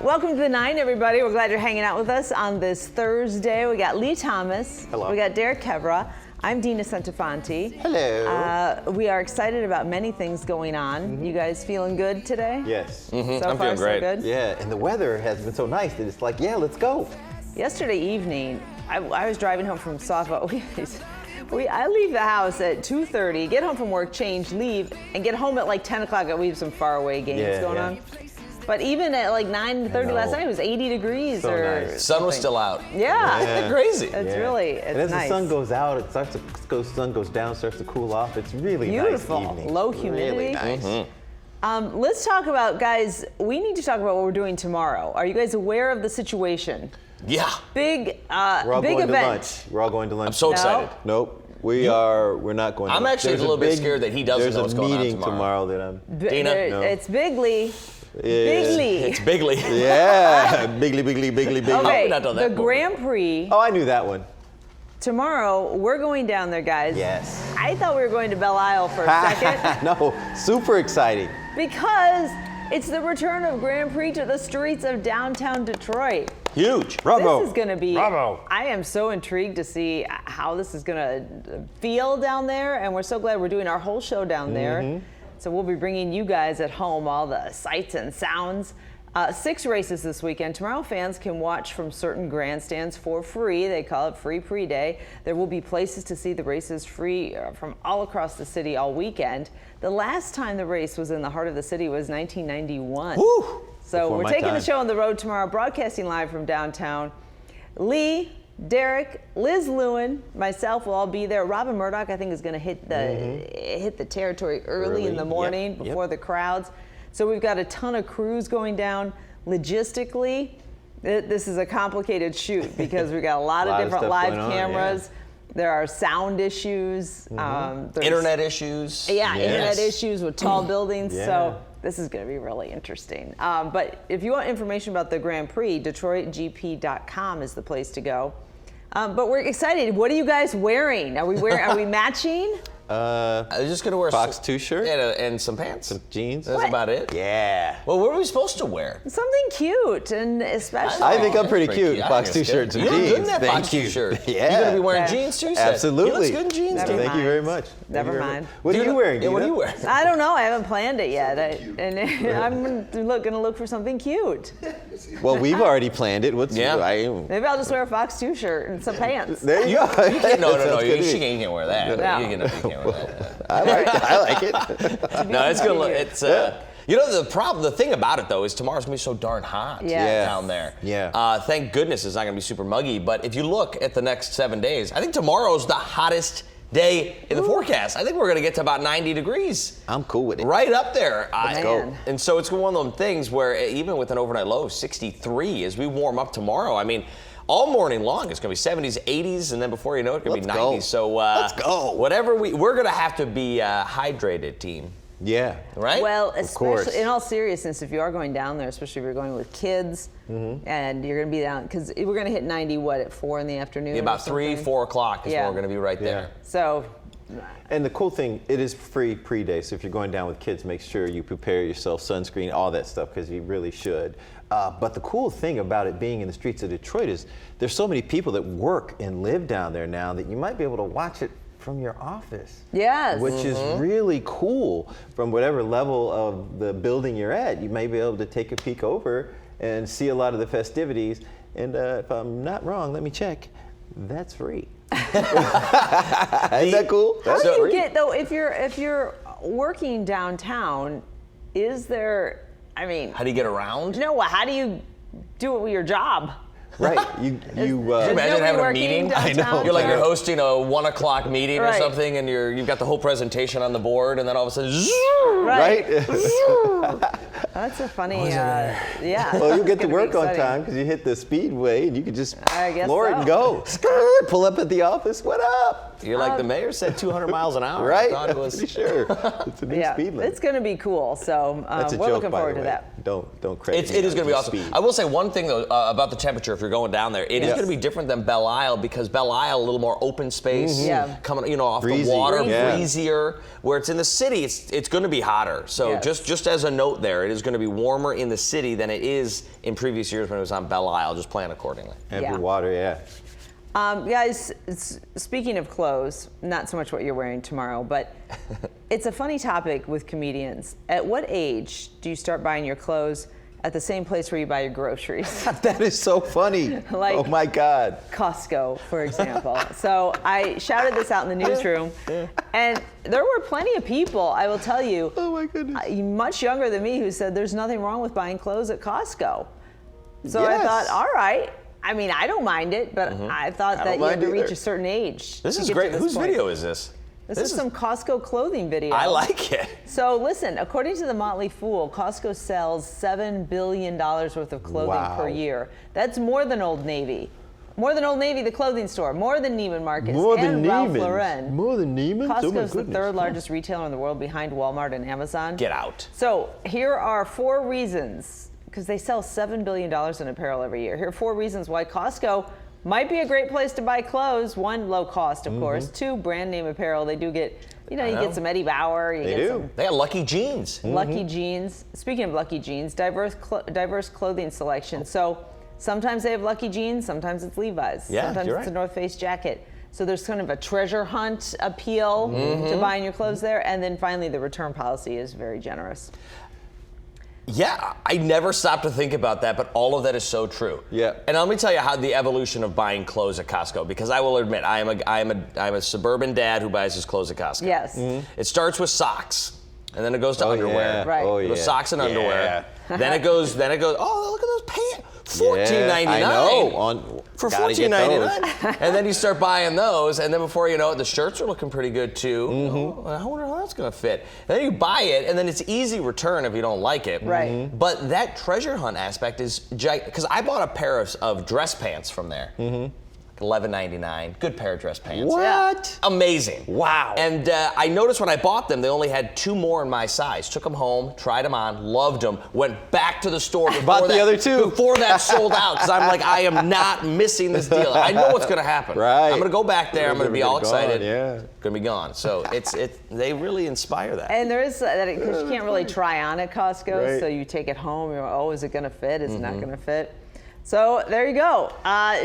Welcome to the 9, everybody. We're glad you're hanging out with us on this Thursday. We got Lee Thomas. Hello. We got Derek Kevra. I'm Dina Santafanti. Hello. We are excited about many things going on. You guys feeling good today? Yes. So I'm far, feeling great. so good? Yeah, and the weather has been so nice that it's like, yeah, let's go. Yesterday evening, I was driving home from softball. I leave the house at 2:30, get home from work, change, leave, and get home at like 10 o'clock. We have some faraway games going on. But even at like 9:30 last night, it was 80 degrees. So nice. Sun was still out. Yeah. Crazy. It's really, it's and as nice. the sun goes out, it starts to sun goes down, starts to cool off. It's really Beautiful. nice evening. Low humidity. Really nice. Let's talk about, guys, we need to talk about what we're doing tomorrow. Are you guys aware of the situation? Yeah. Big We're all big going event. to lunch. We're all going to lunch. I'm so excited. Nope. We're not going to I'm lunch. actually a little bit scared that he doesn't know what's going on There's a meeting tomorrow that I'm... Dina? No. It's Bigly. Bigly. It's Bigly. Yeah. Bigly. Okay, not done that the before. Grand Prix. Oh, I knew that one. Tomorrow, we're going down there, guys. Yes. I thought we were going to Belle Isle for a second. No, super exciting. Because it's the return of Grand Prix to the streets of downtown Detroit. Huge. Bravo. This is going to be, Bravo. I am so intrigued to see how this is going to feel down there, and we're so glad we're doing our whole show down there. So we'll be bringing you guys at home all the sights and sounds. 6 races this weekend. Tomorrow, fans can watch from certain grandstands for free. They call it Free Pre-Day. There will be places to see the races free from all across the city all weekend. The last time the race was in the heart of the city was 1991. Woo! So Before we're my taking time. the show on the road tomorrow, broadcasting live from downtown. Lee, Derek, Liz Lewin, myself will all be there. Robin Murdoch, I think, is going to hit the territory early in the morning before the crowds. So we've got a ton of crews going down. Logistically, this is a complicated shoot because we've got a lot of different live cameras. There are sound issues. There's Internet issues. Yeah, Yes. internet issues with tall buildings. Yeah. So this is going to be really interesting. But if you want information about the Grand Prix, DetroitGP.com is the place to go. But we're excited. What are you guys wearing? Are we matching? I'm just gonna wear Fox 2 shirt and some pants. some jeans. That's about it. Yeah. Well, what are we supposed to wear? Something cute and especially. I think I'm pretty That's cute. I Fox think 2 it's shirts and good. You look jeans. good in that Thank Fox 2 you. shirt. Yeah. You gonna be wearing Yeah. jeans too? Seth? Absolutely. You look good in jeans. Never too. Thank you mind. very much. Never mind. What are you wearing, Yeah, what are Dina? you wearing? I don't know. I haven't planned it yet. I'm gonna look for something cute. Well, we've already planned it. Yeah. Maybe I'll just wear a Fox 2 shirt and some pants. There you go. No, That sounds good to she me. can't wear that. No. You can't wear that. I like it. No, it's gonna look. It's you know the thing about it though is tomorrow's gonna be so darn hot down there. Yeah. Thank goodness it's not gonna be super muggy. But if you look at the next 7 days, I think tomorrow's the hottest day in the forecast. I think we're gonna get to about 90 degrees. I'm cool with it. Right up there. Let's go. And so it's one of those things where even with an overnight low of 63, as we warm up tomorrow, I mean, all morning long it's gonna be 70s, 80s, and then before you know it, it's gonna be 90s. Go. So Let's go. Whatever we're gonna have to be hydrated, team. Yeah. Right? Well, course. especially in all seriousness, if you are going down there, especially if you're going with kids, and you're going to be down, because we're going to hit 90, at 4 in the afternoon? About 3, 4 o'clock is when we're going to be right there. So. And the cool thing, it is free pre-day, so if you're going down with kids, make sure you prepare yourself, sunscreen, all that stuff, because you really should. But the cool thing about it being in the streets of Detroit is there's so many people that work and live down there now that you might be able to watch it from your office. Yes. Which is really cool. From whatever level of the building you're at, you may be able to take a peek over and see a lot of the festivities. And if I'm not wrong, let me check. That's free. Isn't that cool? How That's do you free. get, though, if you're working downtown, is there, I mean. How do you get around? No, how do you do it with your job? Right. You Can you Is imagine nobody having a working meeting? downtown? You're hosting a 1 o'clock meeting or Right. something, and you've got the whole presentation on the board, and then all of a sudden, Right. Right? That's a funny, yeah. Well, you get to It's gonna be work on exciting. time because you hit the speedway and you can just I guess floor it so. and go. Skirt, pull up at the office. What up? you're like, the mayor said 200 miles an hour. Right? I thought it I'm was. pretty sure. It's a new Yeah, speed limit. it's going to be cool. So That's a we're joke, looking by forward the to way. that. Don't credit It is going to be your awesome. speed. I will say one thing though about the temperature if you're going down there. It is Yes. going to be different than Belle Isle because Belle Isle a little more open space, Yeah. coming off Breezy. the water, Yeah. breezier. Where it's in the city, it's going to be hotter. So Yes. just as a note there, it is going to be warmer in the city than it is in previous years when it was on Belle Isle. Just plan accordingly. Ample water, yeah. Guys, speaking of clothes, not so much what you're wearing tomorrow, but it's a funny topic with comedians. At what age do you start buying your clothes at the same place where you buy your groceries? That is so funny. Like, oh my God. Costco, for example. So I shouted this out in the newsroom, and there were plenty of people, I will tell you, Oh my goodness. much younger than me, who said there's nothing wrong with buying clothes at Costco. So I Yes. thought, all right. I mean, I don't mind it, but I thought I that don't you had to mind reach either. a certain age. This to is get great. to Whose point. video is this? This is some Costco clothing video. I like it. So listen, according to the Motley Fool, Costco sells $7 billion worth of clothing per Wow. year. That's more than Old Navy. More than Old Navy, the clothing store. More than Neiman Marcus More than and Ralph Neiman's. Lauren. More than Neiman's? Oh my Costco's the goodness. third largest retailer in the world behind Walmart and Amazon. Get out. So here are 4 reasons, because they sell $7 billion in apparel every year. Here are 4 reasons why Costco might be a great place to buy clothes. 1, low cost, of course. 2, brand name apparel. They do get, you get some Eddie Bauer. You They get do. some They got Lucky Jeans. Lucky Jeans. Speaking of Lucky Jeans, diverse clothing selection. So sometimes they have Lucky Jeans, sometimes it's Levi's. Yeah, sometimes you're it's a right. North Face jacket. So there's kind of a treasure hunt appeal to buying your clothes there. And then finally, the return policy is very generous. Yeah, I never stopped to think about that, but all of that is so true. Yeah. And let me tell you how the evolution of buying clothes at Costco, because I will admit, I'm a suburban dad who buys his clothes at Costco. Yes. It starts with socks, and then it goes to underwear. Yeah. Right. Oh, It yeah. goes socks and underwear. Yeah. Then it goes, oh, look at those pants. $14.99. I know. For Gotta get $14.99. And then you start buying those, and then before you know it, the shirts are looking pretty good too. Oh, I wonder how that's gonna fit. And then you buy it, and then it's easy return if you don't like it. Right. But that treasure hunt aspect is because I bought a pair of dress pants from there. $11.99. Good pair of dress pants. What? Amazing. Wow. And I noticed when I bought them, they only had 2 more in my size. Took them home, tried them on, loved them, went back to the store before Bought the that, other 2. before that sold out, because I'm like, I am not missing this deal. I know what's going to happen. Right. I'm going to go back there. I'm going to be all Gonna be gone, excited. yeah. Going to be gone. So they really inspire that. And there is that, because you can't really try on at Costco, Right. so you take it home. You're, oh, is it going to fit? Is it not going to fit? So there you go.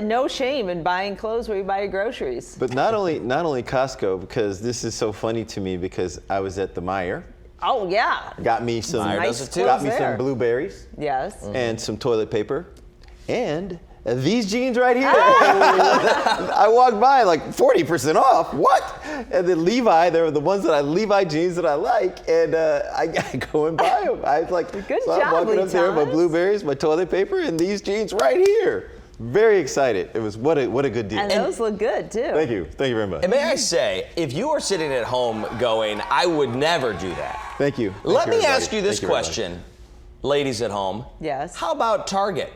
No shame in buying clothes where you buy your groceries. But not only Costco, because this is so funny to me, because I was at the Meijer, Oh yeah. got me some Meijer does it too. got me Clothes there. some blueberries Yes. and some toilet paper and these jeans right here. I walked by like 40% off. What? And then Levi, they were the ones Levi jeans that I like, and I go and buy them. I was like, Good so I'm job, walking Lee up there with my Thomas. blueberries, my toilet paper, and these jeans right here. Very excited. It was what a good deal. And those look good too. Thank you very much. And may I say, if you are sitting at home going, I would never do that. Thank you. Let me everybody. ask you this Thank very much. question, ladies at home. Yes. How about Target?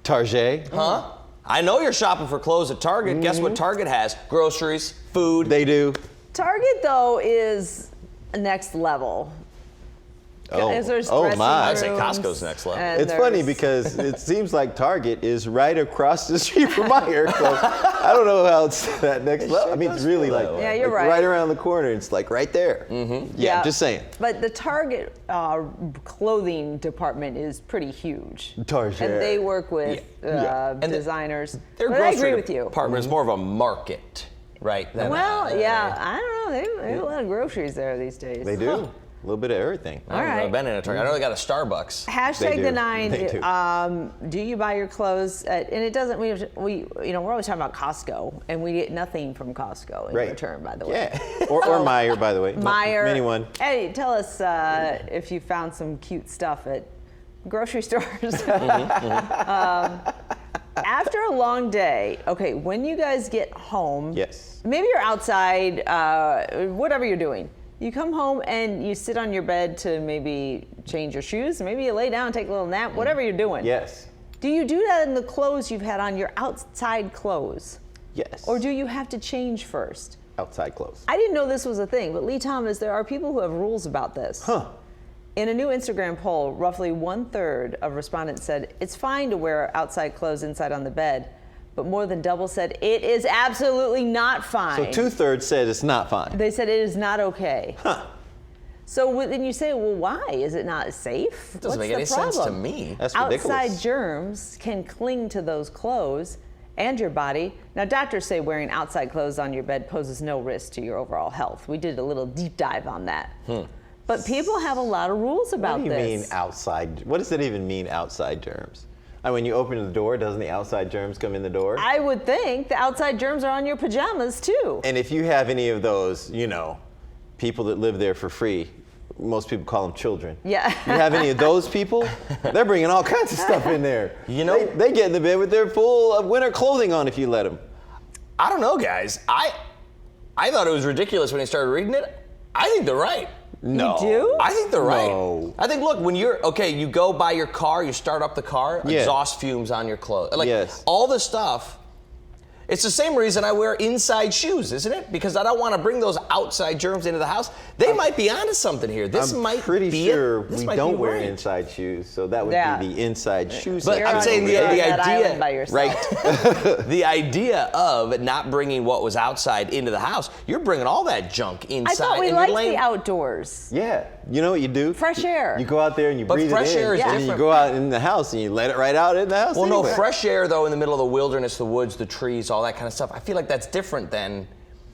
Target. Huh? I know you're shopping for clothes at Target. Guess what Target has? Groceries, food. They do. Target though is next level. Is there's oh dressing my. I'd say rooms, Costco's next level. and It's funny there's- because it seems like Target is right across the street from Meijer. So I don't know how it's that next level. I mean, it's really like, Yeah, you're like right. right around the corner. It's like right there. Yeah, just saying. But the Target clothing department is pretty huge. Target. And they work with Yeah. And designers. Their But I grocery agree with you. department is more of a market, right? than Well, a- yeah, I don't know. They have a lot of groceries there these days. They do. A little bit of everything. I don't know, All right. I've been in a Target. I know they got a Starbucks. Hashtag do. the 9. They do. Do you buy your clothes at, and it doesn't, we're always talking about Costco, and we get nothing from Costco in Right. return, by the way. Yeah. Or Meijer, by the way. Meijer. Anyone. Hey, tell us if you found some cute stuff at grocery stores. After a long day, okay, when you guys get home, Yes. maybe you're outside, whatever you're doing. You come home and you sit on your bed to maybe change your shoes, maybe you lay down, take a little nap, whatever you're doing. Yes. Do you do that in the clothes you've had on, your outside clothes? Yes. Or do you have to change first? Outside clothes. I didn't know this was a thing, but Lee Thomas, there are people who have rules about this. Huh. In a new Instagram poll, roughly 1/3 of respondents said it's fine to wear outside clothes inside on the bed, but more than double said it is absolutely not fine. So 2/3 said it's not fine. They said it is not okay. Huh. So then you say, well, why? Is it not safe? It doesn't make any sense to me. That's ridiculous. Outside germs can cling to those clothes and your body. Now, doctors say wearing outside clothes on your bed poses no risk to your overall health. We did a little deep dive on that. But people have a lot of rules about What do you this. mean outside? What does it even mean, outside germs? I mean, when you open the door, doesn't the outside germs come in the door? I would think the outside germs are on your pajamas too. And if you have any of those, people that live there for free, most people call them children. Yeah. You have any of those people? They're bringing all kinds of stuff in there. They get in the bed with their full of winter clothing on if you let them. I don't know, guys. I thought it was ridiculous when I started reading it. I think they're right. No. You do? I think they're right. No. I think, look, when you go buy your car, you start up the car, exhaust fumes on your clothes. Yes. All this stuff. It's the same reason I wear inside shoes, isn't it? Because I don't want to bring those outside germs into the house. They might be onto something here. I'm pretty sure we don't wear inside shoes, so that would be the inside shoes. But I'm saying the idea, by yourself. right? The idea of not bringing what was outside into the house, you're bringing all that junk inside. I thought we and liked you're the outdoors. Yeah, you know what you do? Fresh air. You go out there and you breathe fresh it in, air is and then you different. go out in the house and you let it right out in the house. Well, anyway. no, fresh air though in the middle of the wilderness, the woods, the trees, all that kind of stuff. I feel like that's different than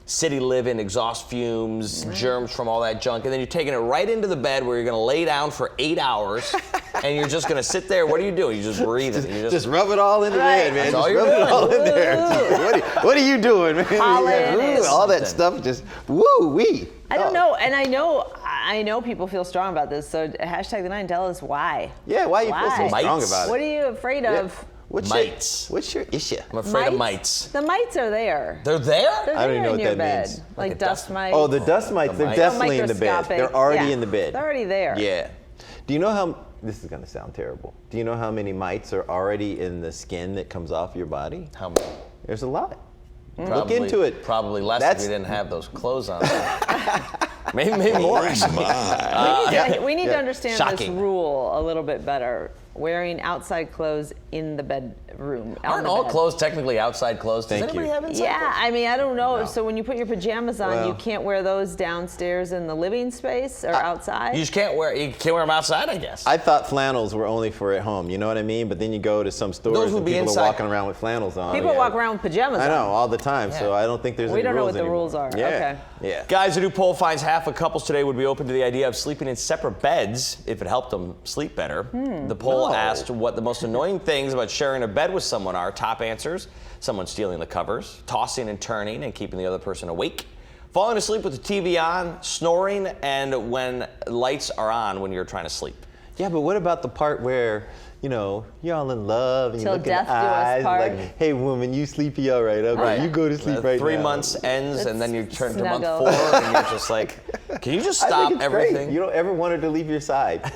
city living, exhaust fumes, germs from all that junk, and then you're taking it right into the bed where you're going to lay down for 8 hours, and you're just going to sit there. What are you doing? You just breathe it. You Just rub it all in the bed, man. That's all Just you're rub it doing. all in there. What are you doing, man? Pollen All that and stuff just woo-wee. I don't know, and I know people feel strong about this. So hashtag the 9, tell us why. Yeah, why you feel so Why? strong Mites. about it? What are you afraid of? Mites. What's your issue? I'm afraid of mites. The mites are there. They're there? They're I don't there even know in what your that bed. means. Like Like a dust dust- mites. Oh, the dust mites, they're mites. definitely in the bed. Microscopic. They're already Yeah. in the bed. They're already there. Yeah. Do you know how, this is going to sound terrible. Do you know how many mites are already in the skin that comes off your body? How many? There's a lot. Look Probably- into it. Probably less That's- if we didn't have those clothes on. maybe more. We need to understand Shocking. this rule a little bit better. Wearing outside clothes in the bedroom. on Aren't the all bed. clothes technically outside clothes? Does Thank anybody you. have inside Yeah, clothes? I mean, I don't know. No. So when you put your pajamas on, Well- you can't wear those downstairs in the living space or outside. You just can't wear them outside, I guess. I thought flannels were only for at home, you know what I mean? But then you go to some stores Those would and be people inside. are walking around with flannels on. People walk around with pajamas I on. know, all the time, so Yeah. I don't think there's We any don't know rules what the anymore. rules are. Yeah. Okay. Yeah. Guys, a new poll finds half of couples today would be open to the idea of sleeping in separate beds if it helped them sleep better. The poll No. asked what the most annoying things about sharing a bed with someone are. Top answers: someone stealing the covers, tossing and turning and keeping the other person awake, falling asleep with the TV on, snoring, and when lights are on when you're trying to sleep. Yeah, but what about the part where, you're all in love and you Till look in death the do us eyes part. like, hey woman, you sleepy all right, okay, Right. you go to sleep right 3 now. months ends, and then you turn to month Snuggle. 4, and you're just like, can you just I stop think it's everything? Great. You don't ever want her to leave your side.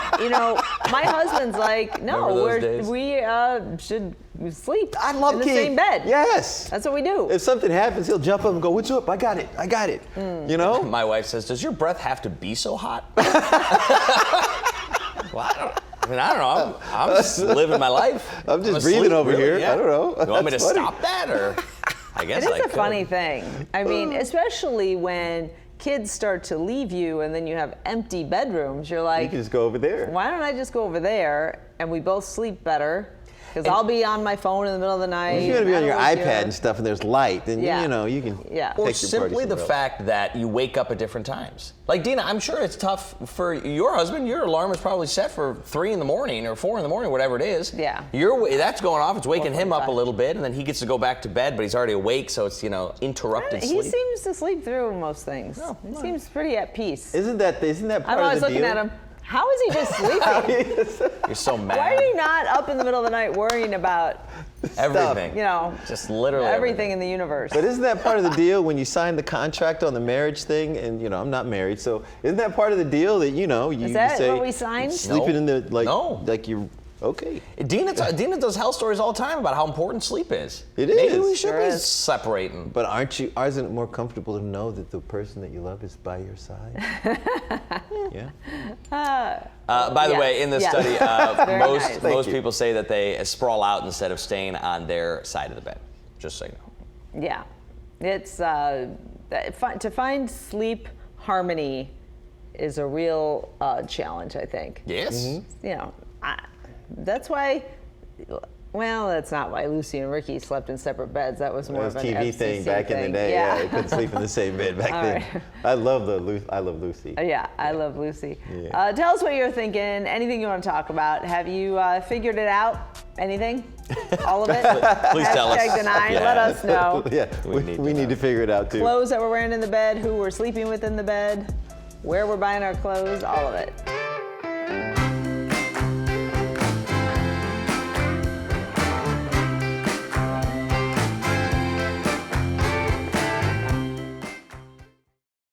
My husband's like, no, Remember those days? we should sleep I love in the Keith. same bed. Yes. That's what we do. If something happens, he'll jump up and go, what's up? I got it. You know? My wife says, does your breath have to be so hot? Well, I don't know. I'm just living my life. I'm just asleep, breathing over really, here. yeah. I don't know. You want me to That's funny. stop that, or I guess It is I a could. funny thing. I mean, especially when kids start to leave you and then you have empty bedrooms, you're You like, can just go over there. why don't I just go over there and we both sleep better? Because I'll be on my phone in the middle of the night. If you're going to be on your I don't iPad care. and stuff and there's light, then, Yeah. you can Yeah. Or take your party simply the somewhere else. fact that you wake up at different times. Like, Dina, I'm sure it's tough for your husband. Your alarm is probably set for 3 in the morning or 4 in the morning, whatever it is. Yeah. That's going off. It's waking him up a 4:45. little bit, and then he gets to go back to bed, but he's already awake, so it's, interrupted He sleep. seems to sleep through most things. Oh, He right. seems pretty at peace. Isn't that part I of don't know, I was the looking deal? at him. How is he just sleeping? You're so mad. Why are you not up in the middle of the night worrying about, Everything. Just literally everything in the universe? But isn't that part of the deal when you sign the contract on the marriage thing? And I'm not married, so isn't that part of the deal that you Is that say what we signed? sleeping in the No. like you okay? Dina does hell stories all the time about how important sleep is. It Maybe is. we should Sure be is. separating. But isn't it more comfortable to know that the person that you love is by your side? Yeah. By the Yes, way, in this yes. study, Very most nice. most you. people say that they sprawl out instead of staying on their side of the bed. Just so you know. Yeah, it's To find sleep harmony is a real challenge, I think. Yes. Mm-hmm. You know, that's why. Well, that's not why Lucy and Ricky slept in separate beds. That was more That was of an TV FCC thing back in the day. Yeah, they couldn't sleep in the same bed back All then. right. I love Lucy. Yeah, I love Lucy. Yeah. Tell us what you're thinking. Anything you want to talk about? Have you figured it out? Anything? All of it? Please tell us. #9. Yeah. Let us know. Yeah, we need to figure it out too. Clothes that we're wearing in the bed, who we're sleeping with in the bed, where we're buying our clothes, all of it.